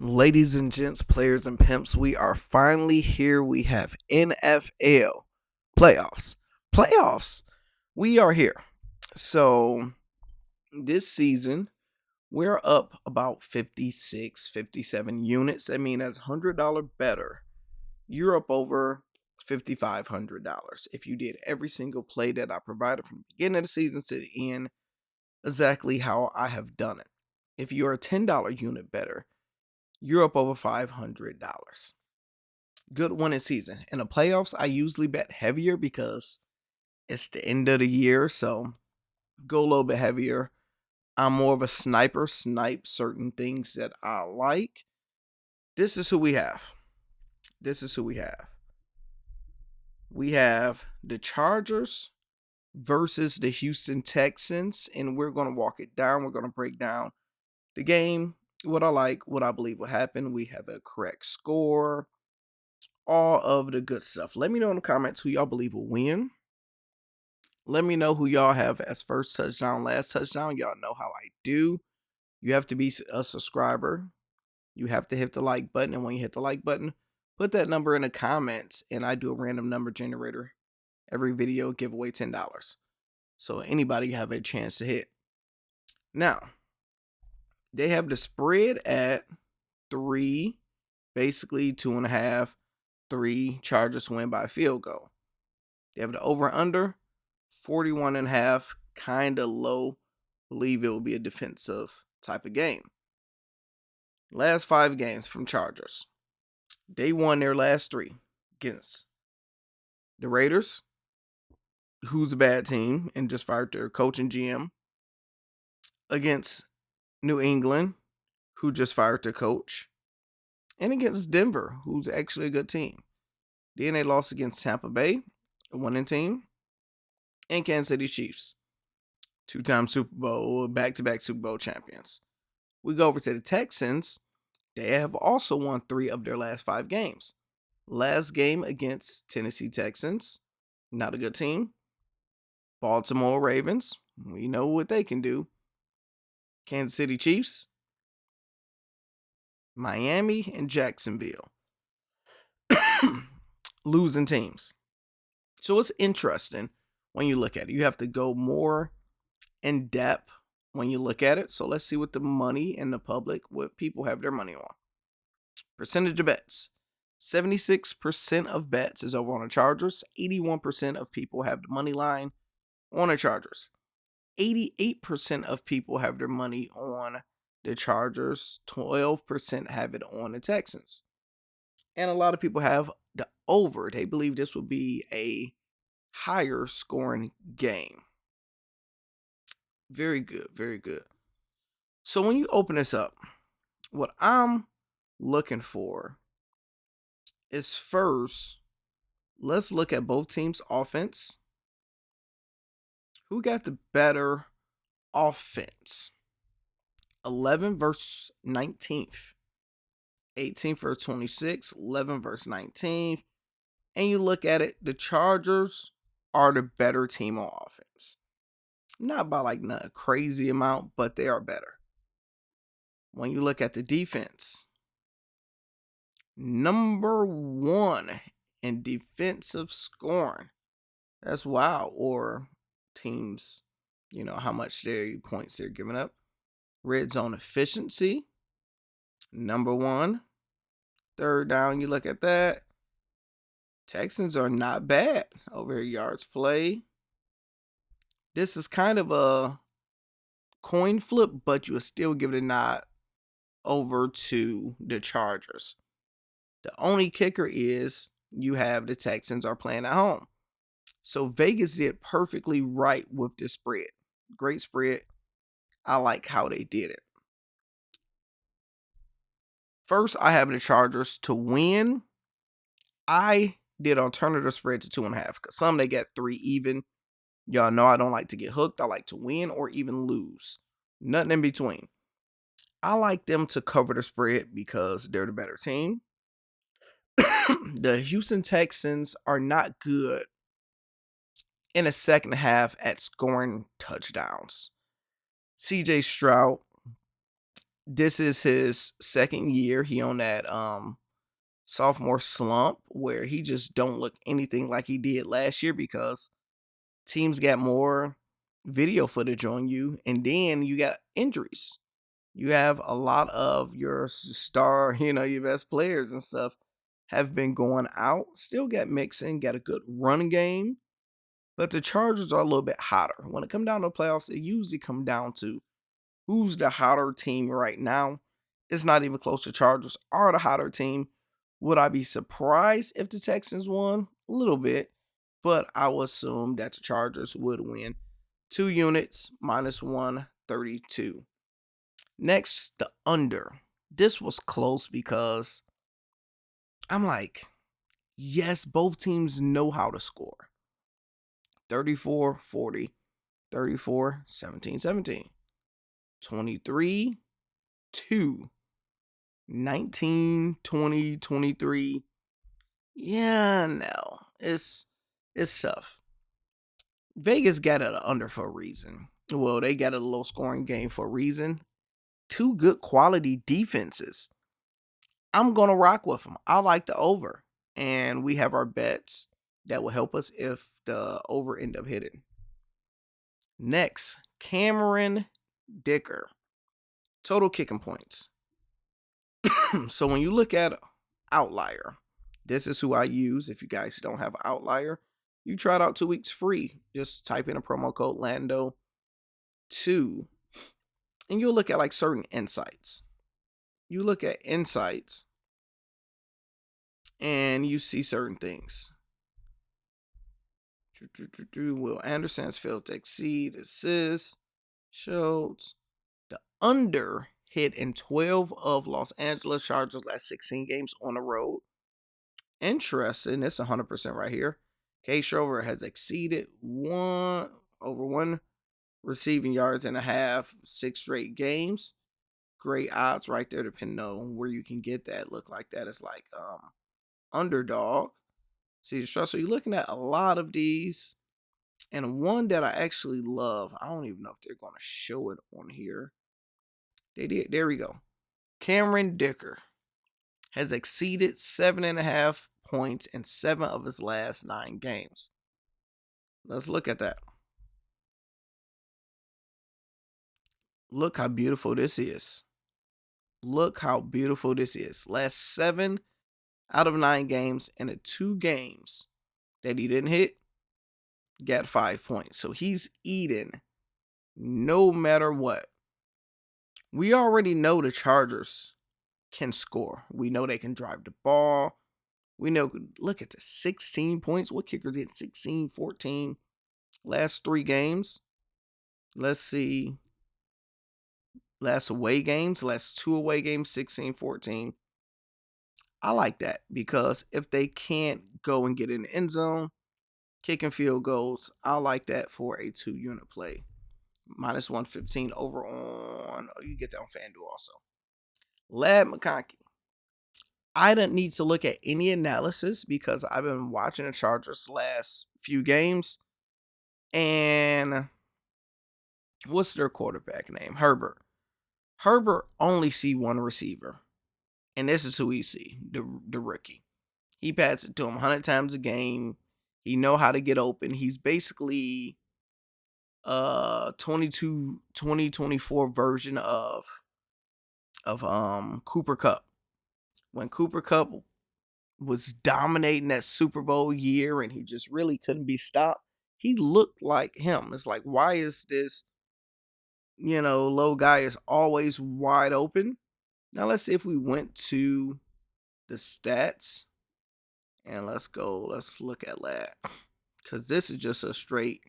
Ladies and gents, players and pimps, we are finally here. We have NFL playoffs. Playoffs. We are here. So this season, we're up about 56, 57 units. I mean, that's $100 better. You're up over $5,500 if you did every single play that I provided from the beginning of the season to the end, exactly how I have done it. If you're a $10 unit better, you're up over $500. Good winning season. In the playoffs, I usually bet heavier because it's the end of the year, so go a little bit heavier. I'm more of a sniper, snipe certain things that I like. This is who we have. This is who we have. We have the Chargers versus the Houston Texans, and we're going to walk it down. We're going to break down the game, what I like, what I believe will happen. We have a correct score, all of the good stuff. Let me know in the comments who y'all believe will win. Let me know who y'all have as first touchdown, last touchdown. Y'all know how I do. You have to be a subscriber. You have to hit the like button. And when you hit the like button, put that number in the comments. And I do a random number generator. Every video, give away $10. So anybody have a chance to hit. Now, they have the spread at 3, basically 2.5, 3. Chargers win by a field goal. They have the over-under 41.5, kind of low. Believe it will be a defensive type of game. Last 5 games from Chargers. They won their last 3 against the Raiders, who's a bad team and just fired their coach and GM. Against New England, who just fired their coach. And against Denver, who's actually a good team. Then they lost against Tampa Bay, a winning team. And Kansas City Chiefs, 2-time Super Bowl, back-to-back Super Bowl champions. We go over to the Texans. They have also won 3 of their last 5 games. Last game against Tennessee Texans, not a good team. Baltimore Ravens, we know what they can do. Kansas City Chiefs, Miami, and Jacksonville. Losing teams. So it's interesting when you look at it. You have to go more in depth when you look at it. So let's see what the money and the public, what people have their money on. Percentage of bets. 76% of bets is over on the Chargers. 81% of people have the money line on the Chargers. 88% of people have their money on the Chargers. 12% have it on the Texans. And a lot of people have the over. They believe this will be a higher scoring game. Very good, very good. So when you open this up, what I'm looking for is first, let's look at both teams' offense. Who got the better offense? 11 versus 19th. 18th versus 26th. 11 versus 19th. And you look at it, the Chargers are the better team on offense. Not by like not a crazy amount, but they are better. When you look at the defense, number 1 in defensive scoring. That's wow. Or teams, how much their points they're giving up. Red zone efficiency, number 1. Third down, you look at that. Texans are not bad over yards play. This is kind of a coin flip, but you will still give it a nod over to the Chargers. The only kicker is you have the Texans are playing at home. So Vegas did perfectly right with this spread. Great spread. I like how they did it. First, I have the Chargers to win. I did alternative spread to 2.5 because some they get 3 even. Y'all know I don't like to get hooked. I like to win or even lose. Nothing in between. I like them to cover the spread because they're the better team. The Houston Texans are not good in the second half at scoring touchdowns. CJ Stroud, This is his second year. He on that sophomore slump where he just don't look anything like he did last year because teams got more video footage on you, and then you got injuries. You have a lot of your star, your best players and stuff have been going out. Still got Mixon, got a good run game, but the Chargers are a little bit hotter. When it comes down to the playoffs, it usually comes down to who's the hotter team right now. It's not even close. The Chargers are the hotter team. Would I be surprised if the Texans won? A little bit, but I would assume that the Chargers would win. 2 units, minus 132. Next, the under. This was close because I'm like, yes, both teams know how to score. 34-40, 34-17-17, 23-2, 19-20-23. Yeah, no, it's tough. Vegas got it under for a reason. Well, they got a low scoring game for a reason. 2 good quality defenses. I'm going to rock with them. I like the over. And we have our bets that will help us if the over end up hitting. Next, Cameron Dicker. Total kicking points. So when you look at Outlier, this is who I use. If you guys don't have Outlier, you try it out 2 weeks free. Just type in a promo code Lando2 and you'll look at like certain insights. You look at insights and you see certain things. Will Anderson's failed to exceed assists. Schultz. The under hit in 12 of Los Angeles Chargers last 16 games on the road. Interesting. It's 100% right here. K. Shrover has exceeded over 1 receiving yards and a half, 6 straight games. Great odds right there, depending on where you can get that. Look like that is like underdog. See the stress. So you're looking at a lot of these. And one that I actually love, I don't even know if they're going to show it on here. They did. There we go. Cameron Dicker has exceeded 7.5 points in 7 of his last 9 games. Let's look at that. Look how beautiful this is. Look how beautiful this is. Last 7 out of 9 games, and the 2 games that he didn't hit, got 5 points. So he's eating no matter what. We already know the Chargers can score. We know they can drive the ball. We know, look at the 16 points. What kickers get 16, 14 last 3 games? Let's see. Last 2 away games, 16, 14. I like that because if they can't go and get in the end zone, kicking field goals, I like that for a 2-unit play. Minus 115 over on, you get that on FanDuel also. Ladd McConkey. I don't need to look at any analysis because I've been watching the Chargers last few games. And what's their quarterback name? Herbert. Herbert only see 1 receiver. And this is who he see, the rookie. He passes it to him 100 times a game. He know how to get open. He's basically 2024 version of Cooper Kupp. When Cooper Kupp was dominating that Super Bowl year and he just really couldn't be stopped, he looked like him. It's like, why is this, low guy is always wide open? Now let's see if we went to the stats and let's look at that. Because this is just a straight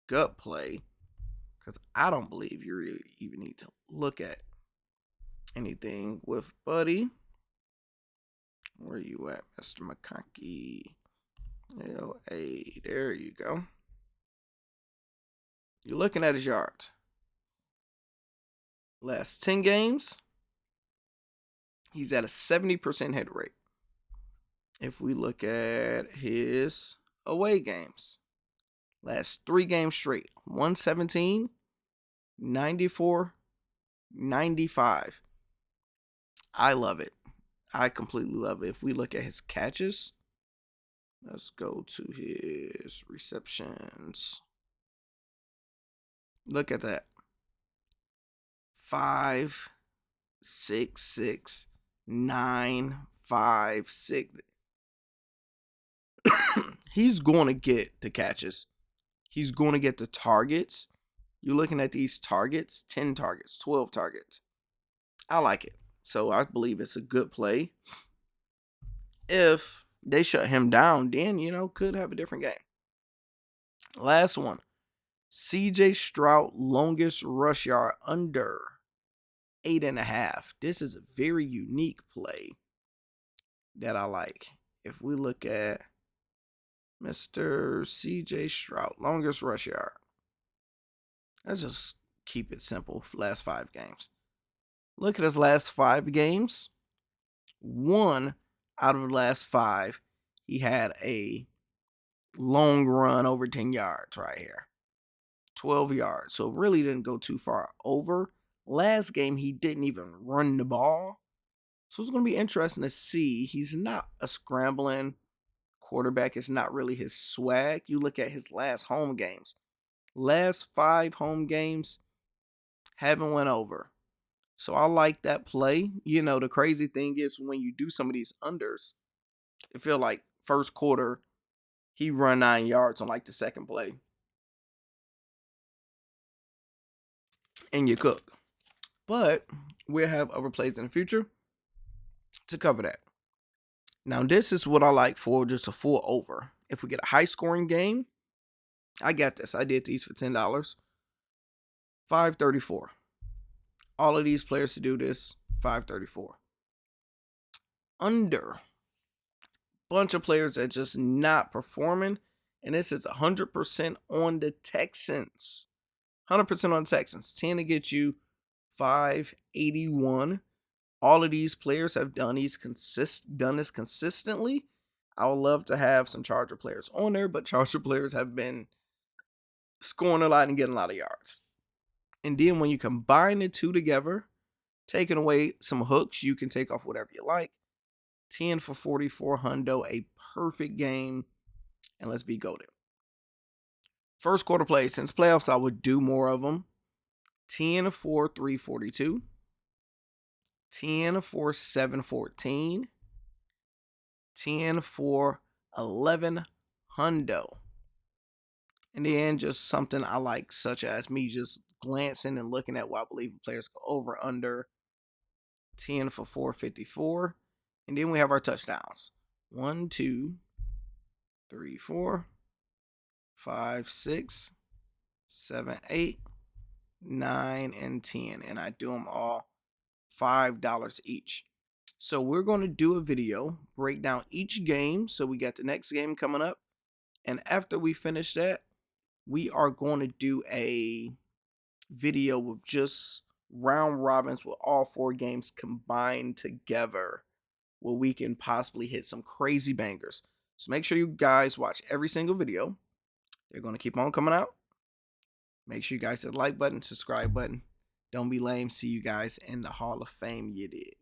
gut play. Because I don't believe you really even need to look at anything with Buddy. Where are you at, Mr. McConkey? LA, there you go. You're looking at his yards. Last 10 games, he's at a 70% hit rate. If we look at his away games, last 3 games straight, 117, 94, 95. I love it. I completely love it. If we look at his catches, let's go to his receptions. Look at that. 5, 6, 6, 9, 5, 6. He's going to get the catches. He's going to get the targets. You're looking at these targets, 10 targets, 12 targets. I like it. So I believe it's a good play. If they shut him down, then, could have a different game. Last one. CJ Stroud, longest rush yard under 8.5. This is a very unique play that I like. If we look at Mr. CJ Stroud, longest rush yard. Let's just keep it simple for last 5 games. Look at his last 5 games. 1 out of the last 5, he had a long run over 10 yards right here. 12 yards. So really didn't go too far over. Last game, he didn't even run the ball. So it's going to be interesting to see. He's not a scrambling quarterback. It's not really his swag. You look at his last home games. Last 5 home games haven't went over. So I like that play. The crazy thing is when you do some of these unders, it feel like first quarter, he run 9 yards on like the second play. And you cook. But we'll have other plays in the future to cover that. Now, this is what I like for just a full over. If we get a high scoring game, I got this. I did these for $10. 534. All of these players to do this, 534. Under. Bunch of players that just not performing. And this is 100% on the Texans. 100% on the Texans. 10 to get you 581. All of these players have done this consistently. I would love to have some Charger players on there, but Charger players have been scoring a lot and getting a lot of yards. And then when you combine the two together, taking away some hooks, you can take off whatever you like. 10 for 44 hundo, a perfect game. And let's be golden. First quarter play, since playoffs, I would do more of them. 10 for 342. 10 for 714. 10 for 11 hundo. And then just something I like, such as me just glancing and looking at what I believe players go over under. 10 for 454. And then we have our touchdowns. 1, 2, 3, 4, 5, 6, 7, 8, 9, and 10. And I do them all $5 each. So we're going to do a video, break down each game. So we got the next game coming up. And after we finish that, we are going to do a video with just round robins with all 4 games combined together, where we can possibly hit some crazy bangers. So make sure you guys watch every single video. They're going to keep on coming out. Make sure you guys hit the like button, subscribe button. Don't be lame. See you guys in the Hall of Fame. You dig.